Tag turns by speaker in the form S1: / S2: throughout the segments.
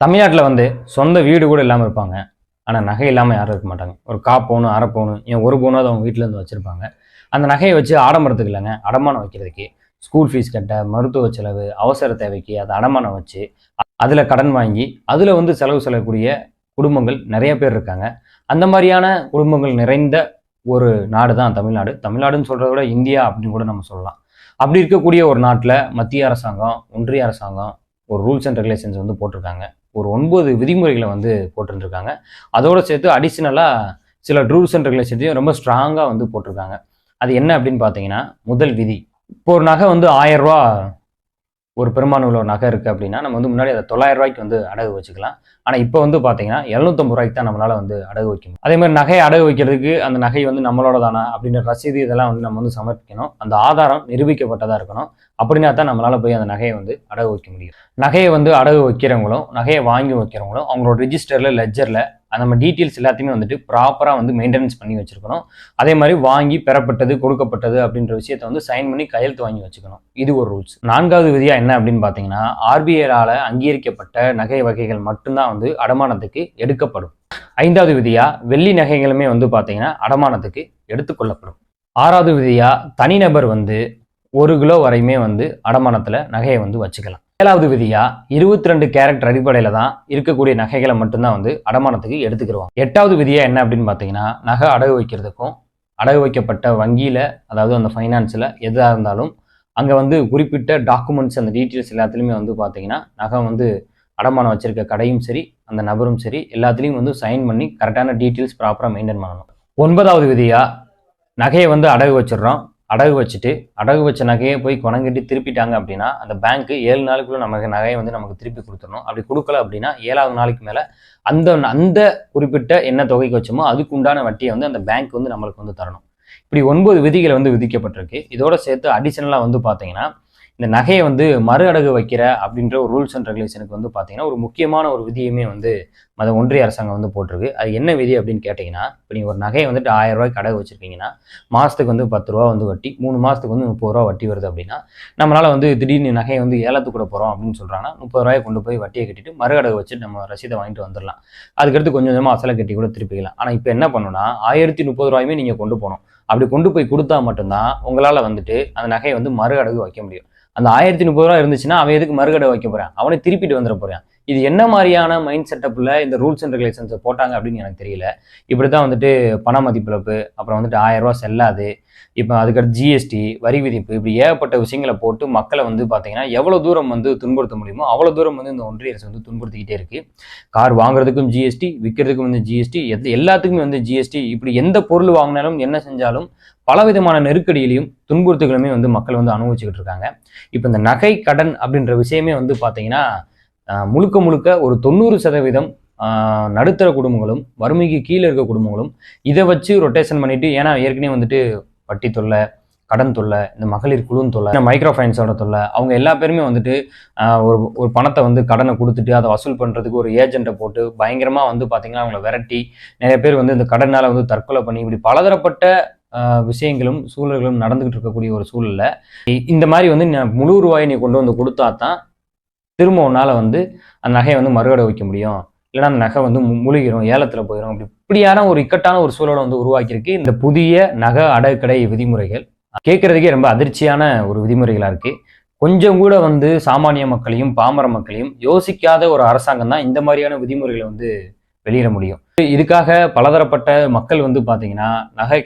S1: தமிழ்நாட்டில் வந்து சொந்த வீடு கூட இல்லாமல் இருப்பாங்க. ஆனால் நகை இல்லாமல் யாரும் இருக்க மாட்டாங்க. ஒரு 1/4 பவுன், 1/2 பவுன், ஏன் 1 பவுனாவது அவங்க வீட்டிலேருந்து வச்சுருப்பாங்க. அந்த நகையை வச்சு ஆடம்பரத்துக்கு இல்லைங்க, அடமானம் வைக்கிறதுக்கு, ஸ்கூல் ஃபீஸ் கட்ட, மருத்துவ செலவு, அவசர தேவைக்கு அதை அடமானம் வச்சு, அதில் கடன் வாங்கி, அதில் வந்து செலவு செல்லக்கூடிய குடும்பங்கள் நிறைய பேர் இருக்காங்க. அந்த மாதிரியான குடும்பங்கள் நிறைந்த ஒரு நாடு தான் தமிழ்நாடு. தமிழ்நாடுன்னு சொல்கிறத விட இந்தியா அப்படின்னு கூட நம்ம சொல்லலாம். அப்படி இருக்கக்கூடிய ஒரு நாட்டில் மத்திய அரசாங்கம், ஒன்றிய அரசாங்கம் ஒரு ரூல்ஸ் அண்ட் ரெகுலேஷன்ஸ் வந்து போட்டிருக்காங்க. ஒரு 9 விதிமுறைகளை வந்து போட்டுருக்காங்க. அதோடு சேர்த்து அடிஷ்னலாக சில ரூல்ஸ் அண்ட் ரெகுலேஷன்ஸையும் ரொம்ப ஸ்ட்ராங்காக வந்து போட்டிருக்காங்க. அது என்ன அப்படின்னு பார்த்தீங்கன்னா, முதல் விதி, இப்போ ஒரு நகை வந்து 1000 ரூபா ஒரு பெருமானம் உள்ள ஒரு நகை இருக்குது அப்படின்னா, நம்ம வந்து முன்னாடி அதை 900 ரூபாய்க்கு வந்து அடகு வச்சுக்கலாம். ஆனால் இப்போ வந்து பார்த்தீங்கன்னா 750 ரூபாய்க்கு தான் நம்மளால் வந்து அடகு வைக்க முடியும். அதே மாதிரி நகையை அடகு வைக்கிறதுக்கு அந்த நகை வந்து நம்மளோட தானா அப்படின்ற ரசீது இதெல்லாம் வந்து நம்ம வந்து சமர்ப்பிக்கணும். அந்த ஆதாரம் நிரூபிக்கப்பட்டதாக இருக்கணும். அப்படின்னா தான் நம்மளால் போய் அந்த நகையை வந்து அடகு வைக்க முடியும். நகையை வந்து அடகு வைக்கிறவங்களும் நகையை வாங்கி வைக்கிறவங்களும் அவங்களோட ரிஜிஸ்டரில், லெட்ஜரில் நம்ம டீட்டெயில்ஸ் எல்லாத்தையுமே வந்துட்டு ப்ராப்பராக வந்து மெயின்டெனன்ஸ் பண்ணி வச்சுருக்கணும். அதே மாதிரி வாங்கி பெறப்பட்டது, கொடுக்கப்பட்டது அப்படின்ற விஷயத்தை வந்து சைன் பண்ணி கையெழுத்து வாங்கி வச்சுக்கணும். இது ஒரு ரூல்ஸ். 4வது விதியாக என்ன அப்படின்னு பார்த்தீங்கன்னா, RBIயால் அங்கீகரிக்கப்பட்ட நகை வகைகள் மட்டும்தான் வந்து அடமானத்துக்கு எடுக்கப்படும். 5வது விதியாக வெள்ளி நகைகளுமே வந்து பார்த்தீங்கன்னா அடமானத்துக்கு எடுத்துக்கொள்ளப்படும். 6வது விதியாக தனிநபர் வந்து 1 கிலோ வரையுமே வந்து அடமானத்தில் நகையை வந்து வச்சுக்கலாம். 7வது விதியா 22 கேரட் அடிப்படையில தான் இருக்கக்கூடிய நகைகளை மட்டும்தான் வந்து அடமானத்துக்கு எடுத்துக்கிடுவாங்க. 8வது விதியா என்ன அப்படின்னு பார்த்தீங்கன்னா, நகை அடகு வைக்கிறதுக்கும் அடகு வைக்கப்பட்ட வங்கியில, அதாவது அந்த ஃபைனான்ஸில் எதாக இருந்தாலும் அங்கே வந்து குறிப்பிட்ட டாக்குமெண்ட்ஸ், அந்த டீட்டெயில்ஸ் எல்லாத்துலேயுமே வந்து பார்த்தீங்கன்னா, நகை வந்து அடமானம் வச்சிருக்க கடையும் சரி, அந்த நபரும் சரி, எல்லாத்துலேயும் வந்து சைன் பண்ணி கரெக்டான டீட்டெயில்ஸ் ப்ராப்பராக மெயின்டைன் பண்ணணும். 9வது விதியா, நகையை வந்து அடகு வச்சிடுறோம், அடகு வச்சுட்டு அடகு வச்ச நகையை போய் கொணங்கட்டி திருப்பிட்டாங்க அப்படின்னா, அந்த பேங்க்கு 7 நாளுக்குள்ள நமக்கு நகையை வந்து நமக்கு திருப்பி கொடுத்துடணும். அப்படி கொடுக்கல அப்படின்னா 7வது நாளைக்கு மேலே அந்த குறிப்பிட்ட என்ன தொகைக்கு வச்சோமோ அதுக்கு உண்டான வட்டியை வந்து அந்த பேங்க் வந்து நம்மளுக்கு வந்து தரணும். இப்படி 9 விதிகளை வந்து விதிக்கப்பட்டிருக்கு. இதோட சேர்த்து அடிஷனலாக வந்து பார்த்தீங்கன்னா, இந்த நகையை வந்து மறு அடகு வைக்கிற அப்படின்ற ஒரு ரூல்ஸ் அண்ட் ரெகுலேஷனுக்கு வந்து பார்த்தீங்கன்னா ஒரு முக்கியமான ஒரு விதியுமே வந்து ஒன்றிய அரசாங்கம் வந்து போட்டிருக்கு. அது என்ன விதி அப்படின்னு கேட்டிங்கன்னா, இப்போ நீங்கள் ஒரு நகையை வந்துட்டு 1000 ரூபாய்க்கு அடகு வச்சுருக்கீங்கன்னா, மாதத்துக்கு வந்து 10 ரூபா வந்து வட்டி, 3 மாதத்துக்கு வந்து 30 ரூபா வட்டி வருது அப்படின்னா, நம்மளால் வந்து திடீர்னு நகையை வந்து ஏலத்துக்கு கூட போகிறோம் அப்படின்னு சொல்கிறாங்கன்னா, 30 ரூபாயை கொண்டு போய் வட்டியை கட்டிட்டு மறு அடகு வச்சு நம்ம ரசீதை வாங்கிட்டு வந்துடலாம். அதுக்கடுத்து கொஞ்சம் கொஞ்சமாக அசலை கட்டி கூட திருப்பிக்கலாம். ஆனால் இப்போ என்ன பண்ணணும்னா, 1030 ரூபாயுமே நீங்கள் கொண்டு போகணும். அப்படி கொண்டு போய் கொடுத்தா மட்டும்தான் உங்களால் வந்துட்டு அந்த நகையை வந்து மறு அடகு வைக்க முடியும். அந்த 1030 ரூபா இருந்துச்சுன்னா அவன் எதுக்கு மறுகடை வைக்க போறான்? அவனை திருப்பிட்டு வந்துட போறான். இது என்ன மாதிரியான மைண்ட் செட்டப்ல இந்த ரூல்ஸ் அண்ட் ரெகுலேஷன்ஸை போட்டாங்க அப்படின்னு எனக்கு தெரியல. இப்படித்தான் வந்துட்டு பண மதிப்பிழப்பு, அப்புறம் வந்துட்டு 1000 ரூபா செல்லாது, இப்போ அதுக்கடுத்து ஜிஎஸ்டி, வரி விதிப்பு, இப்படி ஏகப்பட்ட விஷயங்களை போட்டு மக்களை வந்து பார்த்தீங்கன்னா எவ்வளோ தூரம் வந்து துன்புறுத்த முடியுமோ அவ்வளோ தூரம் வந்து இந்த ஒன்றிய அரசு வந்து துன்புறுத்திக்கிட்டே இருக்கு. கார் வாங்குறதுக்கும் ஜிஎஸ்டி, விற்கிறதுக்கும் வந்து ஜிஎஸ்டி, எல்லாத்துக்குமே வந்து ஜிஎஸ்டி. இப்படி எந்த பொருள் வாங்கினாலும் என்ன செஞ்சாலும் பலவிதமான நெருக்கடியிலையும் துன்புறுத்துகளுமே வந்து மக்கள் வந்து அனுபவிச்சுக்கிட்டு இருக்காங்க. இப்போ இந்த நகை கடன் அப்படின்ற விஷயமே வந்து பார்த்தீங்கன்னா முழுக்க முழுக்க ஒரு 90% நடுத்தர குடும்பங்களும், வறுமைக்கு கீழே இருக்க குடும்பங்களும் இதை வச்சு ரொட்டேஷன் பண்ணிட்டு, ஏன்னா ஏற்கனவே வந்துட்டு வட்டி தொல்லை, கடன் தொல்லை, இந்த மகளிர் குழு தொல்லை, இந்த மைக்ரோ ஃபைனான்ஸோட தொல்லை, அவங்க எல்லா பேருமே வந்துட்டு ஒரு பணத்தை வந்து கடனை கொடுத்துட்டு அதை வசூல் பண்ணுறதுக்கு ஒரு ஏஜென்ட்டை போட்டு பயங்கரமாக வந்து பார்த்தீங்கன்னா அவங்கள விரட்டி நிறைய பேர் வந்து இந்த கடனால் வந்து தற்கொலை பண்ணி, இப்படி பலதரப்பட்ட விஷயங்களும் சூழல்களும் நடந்துகிட்டு இருக்கக்கூடிய ஒரு சூழல்ல இந்த மாதிரி வந்து முழு ரூபாயை நீ கொண்டு வந்து கொடுத்தா தான் திரும்ப உன்னால வந்து அந்த நகையை வந்து மறுகடை வைக்க முடியும், இல்லைன்னா அந்த நகை வந்து முழுகிரும், ஏலத்துல போயிடும். இப்படியான ஒரு இக்கட்டான ஒரு சூழலை வந்து உருவாக்கியிருக்கு இந்த புதிய நகை அடகுக்கடை விதிமுறைகள். கேட்கறதுக்கே ரொம்ப அதிர்ச்சியான ஒரு விதிமுறைகளா இருக்கு. கொஞ்சம் கூட வந்து சாமானிய மக்களையும் பாமர மக்களையும் யோசிக்காத ஒரு அரசாங்கம் தான் இந்த மாதிரியான விதிமுறைகளை வந்து வெளியிட முடியும். இதுக்காக பலதரப்பட்ட மக்கள் வந்து பார்த்தீங்கன்னா நகை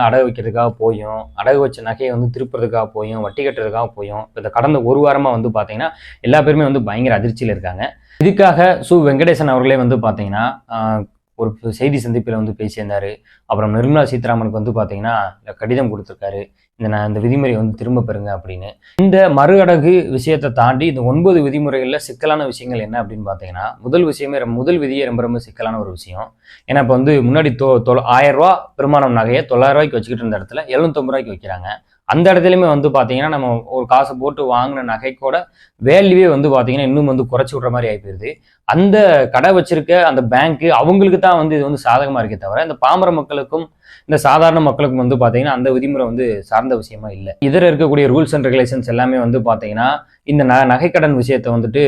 S1: அடகு வைக்கிறதுக்காக போயும், அடகு வச்ச நகையை வந்து திருப்புறதுக்காக போயும், வட்டி கட்டுறதுக்காக போயும், இந்த கடந்த ஒரு வாரமாக வந்து பார்த்தீங்கன்னா எல்லா பேருமே வந்து பயங்கர அதிர்ச்சியில் இருக்காங்க. இதுக்காக வெங்கடேசன் அவர்களே வந்து பார்த்தீங்கன்னா ஒரு செய்தி சந்திப்பில் வந்து பேசியிருந்தாரு. அப்புறம் நிர்மலா சீதாராமனுக்கு வந்து பார்த்தீங்கன்னா கடிதம் கொடுத்துருக்காரு, இந்த விதிமுறை வந்து திரும்ப பெறுங்க அப்படின்னு. இந்த மறு அடகு விஷயத்தை தாண்டி இந்த 9 விதிமுறைகளில் சிக்கலான விஷயங்கள் என்ன அப்படின்னு பார்த்தீங்கன்னா, முதல் விதியே ரொம்ப ரொம்ப சிக்கலான ஒரு விஷயம். ஏன்னா இப்போ வந்து முன்னாடி 1000 ரூபா பெருமானம் நகையை 900 ரூபாய்க்கு வச்சுக்கிட்டு இருந்த இடத்துல 750 ரூபாய்க்கு வைக்கிறாங்க. அந்த இடத்துலையுமே வந்து பார்த்தீங்கன்னா நம்ம ஒரு காசு போட்டு வாங்கின நகைக்கோட வேல்யூவே வந்து பார்த்தீங்கன்னா இன்னும் வந்து குறைச்சி விட்ற மாதிரி ஆகி போயிருது. அந்த கடை வச்சிருக்க அந்த பேங்க்கு அவங்களுக்கு தான் வந்து இது வந்து சாதகமாக இருக்கே தவிர இந்த பாமர மக்களுக்கும் இந்த சாதாரண மக்களுக்கும் வந்து பார்த்தீங்கன்னா அந்த விதிமுறை வந்து சார்ந்த விஷயமா இல்லை. இதர இருக்கக்கூடிய ரூல்ஸ் அண்ட் ரெகுலேஷன்ஸ் எல்லாமே வந்து பார்த்தீங்கன்னா இந்த நகைக்கடன் விஷயத்தை வந்துட்டு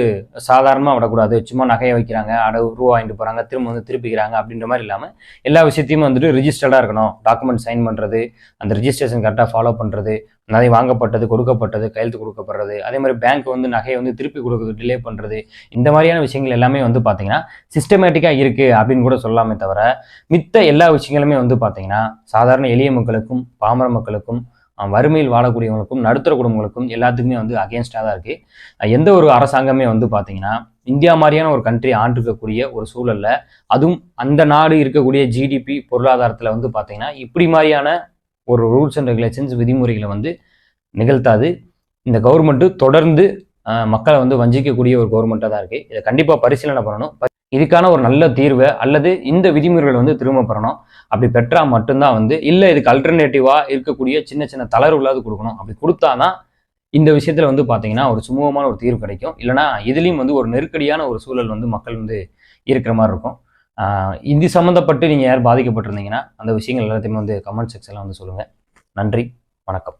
S1: சாதாரணமாக விடக்கூடாது. சும்மா நகையை வைக்கிறாங்க, ரூபா வாங்கிட்டு போகிறாங்க, திரும்ப வந்து திருப்பிக்கிறாங்க அப்படின்ற மாதிரி இல்லாமல் எல்லா விஷயத்தையும் வந்துட்டு ரிஜிஸ்டர்டாக இருக்கணும். டாக்குமெண்ட் சைன் பண்ணுறது, அந்த ரிஜிஸ்ட்ரேஷன் கரெக்டாக ஃபாலோ பண்ணுறது, நகை வாங்கப்பட்டது, கொடுக்கப்பட்டது, கையெழுத்து கொடுக்கப்படுறது, அதே மாதிரி பேங்க் வந்து நகையை வந்து திருப்பி கொடுக்குறது, டிலே பண்ணுறது, இந்த மாதிரியான விஷயங்கள் எல்லாமே வந்து பார்த்தீங்கன்னா சிஸ்டமேட்டிக்காக இருக்குது அப்படின்னு கூட சொல்லாமே தவிர மித்த எல்லா விஷயங்களுமே வந்து பார்த்தீங்கன்னா சாதாரண எளிய மக்களுக்கும் பாமர மக்களுக்கும் வறுமையில் வாழக்கூடியவங்களுக்கும் நடுத்தர குடும்பங்களுக்கும் எல்லாத்துக்குமே வந்து அகேன்ஸ்டாக தான் இருக்குது. எந்த ஒரு அரசாங்கமே வந்து பார்த்தீங்கன்னா இந்தியா மாதிரியான ஒரு கண்ட்ரி ஆண்டிருக்கக்கூடிய ஒரு சூழலில், அதுவும் அந்த நாடு இருக்கக்கூடிய ஜிடிபி பொருளாதாரத்தில் வந்து பார்த்தீங்கன்னா இப்படி மாதிரியான ஒரு ரூல்ஸ் அண்ட் ரெகுலேஷன்ஸ் விதிமுறைகளை வந்து நிகழ்த்தாது. இந்த கவர்மெண்ட்டு தொடர்ந்து மக்களை வந்து வஞ்சிக்கக்கூடிய ஒரு கவர்மெண்ட்டாக தான் இருக்குது. இதை கண்டிப்பாக பரிசீலனை பண்ணணும். இதுக்கான ஒரு நல்ல தீர்வை அல்லது இந்த விதிமுறைகளை வந்து திரும்ப பெறணும். அப்படி பெற்றால் மட்டும்தான் வந்து இல்லை இதுக்கு அல்டர்னேட்டிவாக இருக்கக்கூடிய சின்ன சின்ன தளர்வுகளாவது கொடுக்கணும். அப்படி கொடுத்தாதான் இந்த விஷயத்தில் வந்து பார்த்தீங்கன்னா ஒரு சுமூகமான ஒரு தீர்வு கிடைக்கும். இல்லைனா இதுலேயும் வந்து ஒரு நெருக்கடியான ஒரு சூழல் வந்து மக்கள் வந்து இருக்கிற மாதிரி இருக்கும். இது சம்மந்தப்பட்டு நீங்கள் யார் பாதிக்கப்பட்டிருந்தீங்கன்னா அந்த விஷயங்கள் எல்லாத்தையுமே வந்து கமெண்ட் செக்ஷனில் வந்து சொல்லுங்கள். நன்றி, வணக்கம்.